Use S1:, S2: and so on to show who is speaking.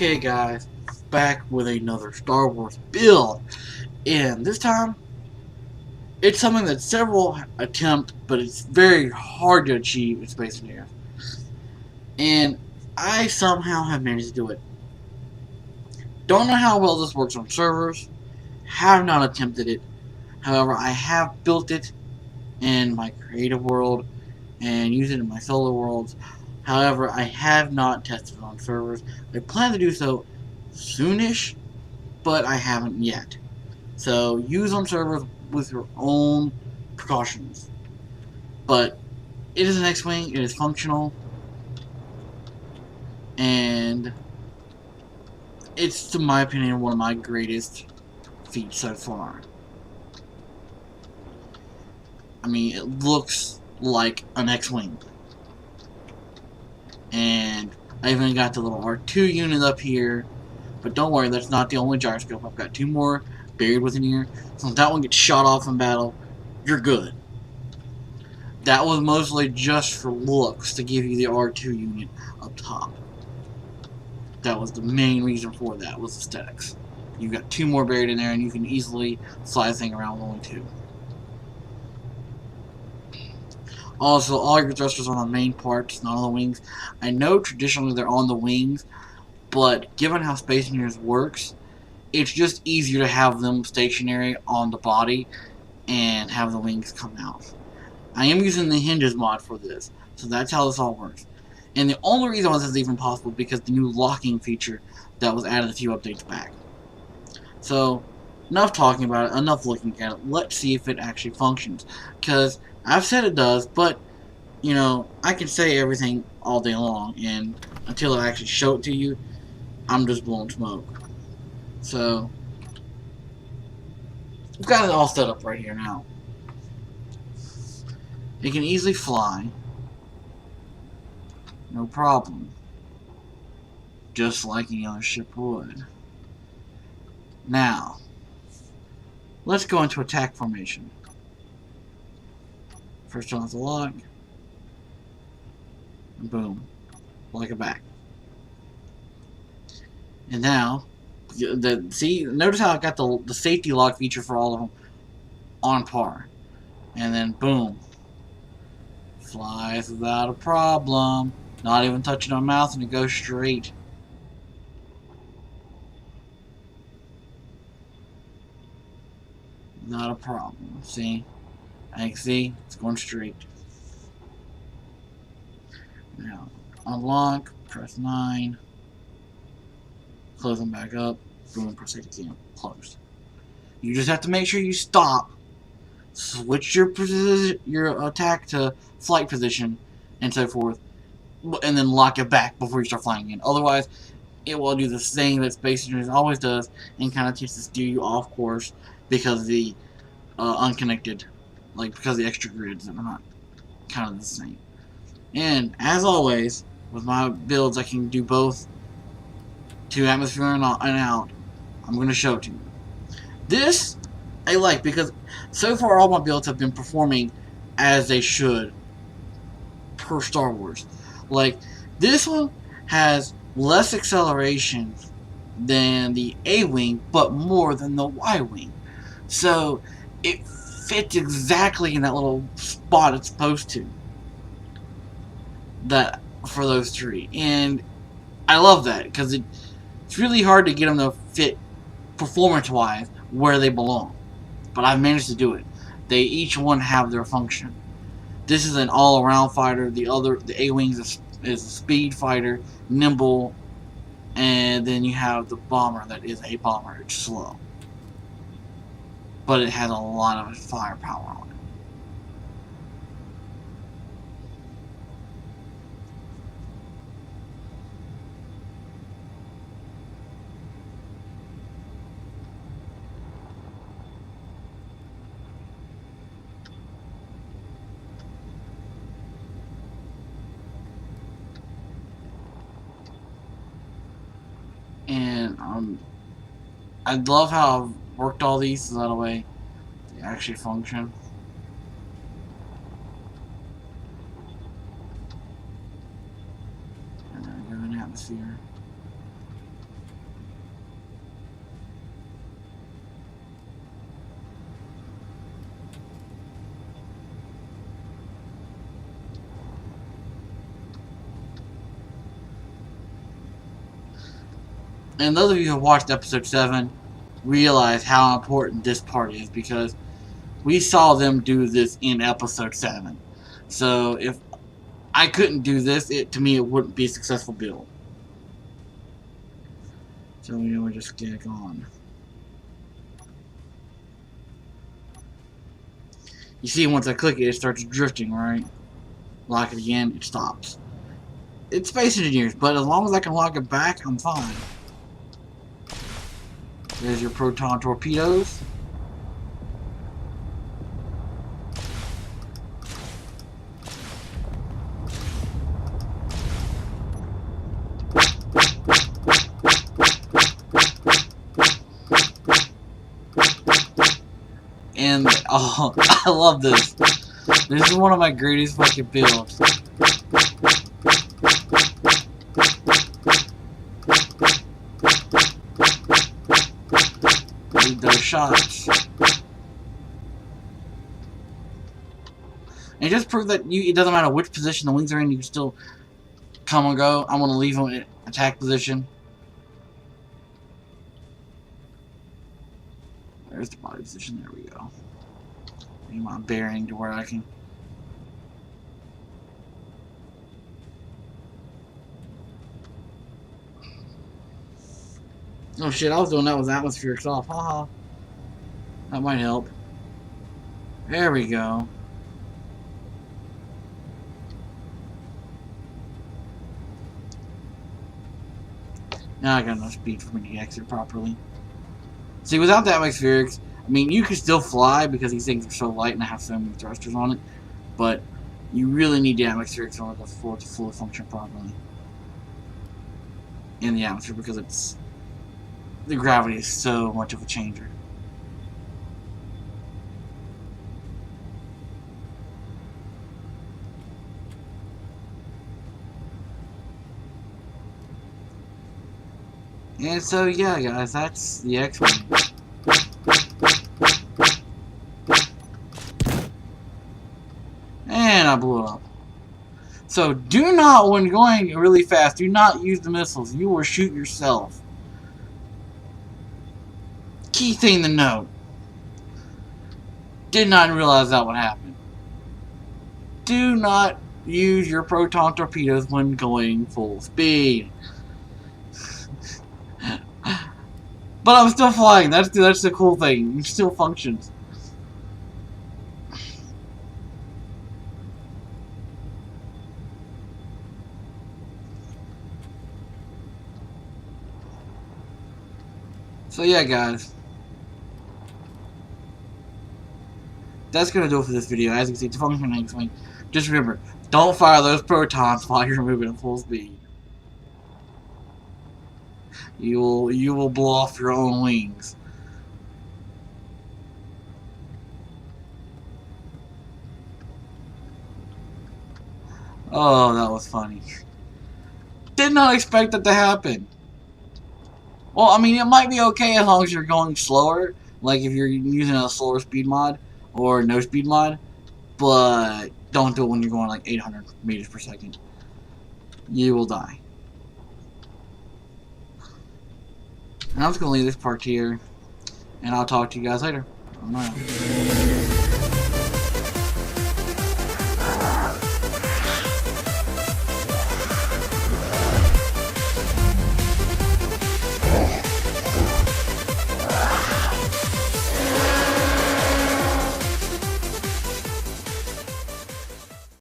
S1: Okay guys, back with another Star Wars build, and this time it's something that several attempt, but it's very hard to achieve in Space Marines, and I somehow have managed to do it. Don't know how well this works on servers, have not attempted it, however I have built it in my creative world and used it in my solo worlds. However, I have not tested it on servers. I plan to do so soonish, but I haven't yet. So use on servers with your own precautions. But it is an X-Wing, it is functional, and it's, to my opinion, one of my greatest feats so far. I mean, it looks like an X-Wing. And I even got the little R2 unit up here. But don't worry, that's not the only gyroscope. I've got two more buried within here. So if that one gets shot off in battle, you're good. That was mostly just for looks, to give you the R2 unit up top. That was the main reason for that, was aesthetics. You've got two more buried in there, and you can easily slide the thing around with only two. Also, all your thrusters are on the main parts, not on the wings. I know traditionally they're on the wings, but given how Space Marines works, it's just easier to have them stationary on the body and have the wings come out. I am using the hinges mod for this, so that's how this all works. And the only reason why this is even possible is because the new locking feature that was added a few updates back. So, enough talking about it, enough looking at it. Let's see if it actually functions. Because I've said it does, but, you know, I can say everything all day long, and until I actually show it to you, I'm just blowing smoke. So, we've got it all set up right here now. It can easily fly. No problem. Just like any other ship would. Now, let's go into attack formation. First turn off the lock. And boom. Lock it back. And now, see, notice how I got the safety lock feature for all of them on par. And then boom. Flies without a problem. Not even touching my mouth, and it goes straight. Not a problem. See? I can see it's going straight. Now, unlock, press 9. Close them back up. Boom, press 8 again. Close. You just have to make sure you stop. Switch your attack to flight position and so forth. And then lock it back before you start flying again. Otherwise, it will do the thing that Space Marines always does and kind of tends to steer you off course because of the unconnected, like because of the extra grids that are not kind of the same. And as always, with my builds, I can do both to atmosphere and out. I'm going to show it to you. This I like because so far all my builds have been performing as they should per Star Wars. Like, this one has less acceleration than the A-Wing, but more than the Y-Wing. So, it fits exactly in that little spot it's supposed to. That, for those three. And I love that, because it's really hard to get them to fit, performance-wise, where they belong. But I've managed to do it. They each one have their function. This is an all-around fighter. The A-Wing is a speed fighter, nimble, and then you have the bomber that is a bomber. It's slow, but it has a lot of firepower on it. And I love how I've worked all these so that way they actually function. And then go in atmosphere. And those of you who watched episode 7 realize how important this part is, because we saw them do this in episode 7. So if I couldn't do this, to me it wouldn't be a successful build. So we just click on. You see, once I click it, it starts drifting, right? Lock it again, it stops. It's Space Engineers, but as long as I can lock it back, I'm fine. There's your proton torpedoes. And, oh, I love this. This is one of my greatest fucking builds. Need those shots. And just prove that it doesn't matter which position the wings are in, you can still come and go. I'm going to leave them in attack position. There's the body position. There we go. Need my bearing to where I can. Oh shit, I was doing that with atmospherics off. Haha. That might help. There we go. Now I got enough speed for me to exit properly. See, without the atmospherics, I mean, you can still fly because these things are so light and I have so many thrusters on it, but you really need the atmospherics in order for it to fully function properly in the atmosphere, because the gravity is so much of a changer. And so, yeah, guys, that's the X-Wing. And I blew it up. So, do not, when going really fast, do not use the missiles. You will shoot yourself. Key thing to note. Did not realize that would happen. Do not use your proton torpedoes when going full speed. But I'm still flying. That's the cool thing. It still functions. So yeah, guys. That's gonna do it for this video. As you can see, it's functioning X-Wing. Just remember, don't fire those protons while you're moving at full speed. You will blow off your own wings. Oh, that was funny. Did not expect that to happen. Well, I mean, it might be okay as long as you're going slower, like if you're using a slower speed mod or no speed mod, but don't do it when you're going like 800 meters per second. You will die. And I'm just going to leave this part here, and I'll talk to you guys later. I'm out.